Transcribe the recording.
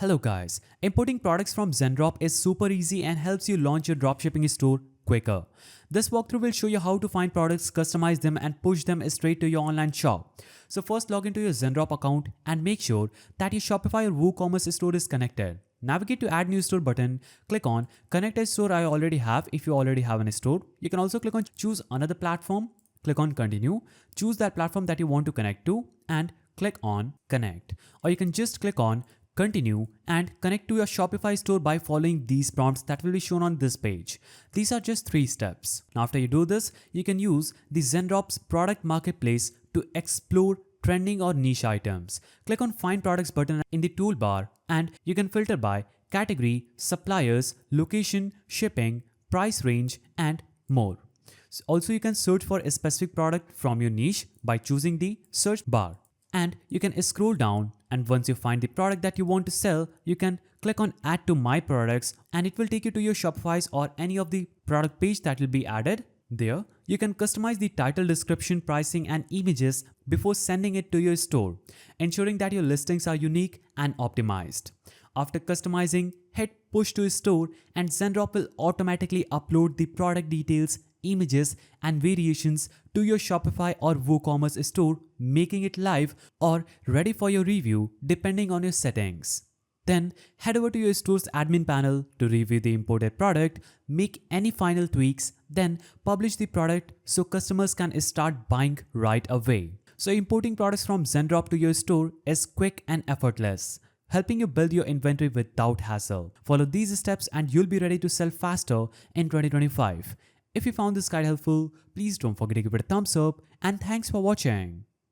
Hello guys, importing products from Zendrop is super easy and helps you launch your dropshipping store quicker. This walkthrough will show you how to find products, customize them and push them straight to your online shop. So first log into your Zendrop account and make sure that your Shopify or WooCommerce store is connected. Navigate to add new store button, click on connect a store I already have if you already have a store. You can also click on choose another platform, click on continue, choose that platform that you want to connect to and click on connect. Or you can just click on continue and connect to your Shopify store by following these prompts that will be shown on this page. These are just 3 steps. Now after you do this, you can use the Zendrop's product marketplace to explore trending or niche items. Click on find products button in the toolbar and you can filter by category, suppliers, location, shipping, price range and more. Also you can search for a specific product from your niche by choosing the search bar. And you can scroll down and once you find the product that you want to sell, you can click on add to my products and it will take you to your Shopify's or any of the product page that will be added. There, you can customize the title, description, pricing and images before sending it to your store, ensuring that your listings are unique and optimized. After customizing, hit push to store and Zendrop will automatically upload the product details, images and variations to your Shopify or WooCommerce store, making it live or ready for your review depending on your settings. Then head over to your store's admin panel to review the imported product, make any final tweaks, then publish the product so customers can start buying right away. So importing products from Zendrop to your store is quick and effortless, helping you build your inventory without hassle. Follow these steps and you'll be ready to sell faster in 2025. If you found this guide helpful, please don't forget to give it a thumbs up and thanks for watching.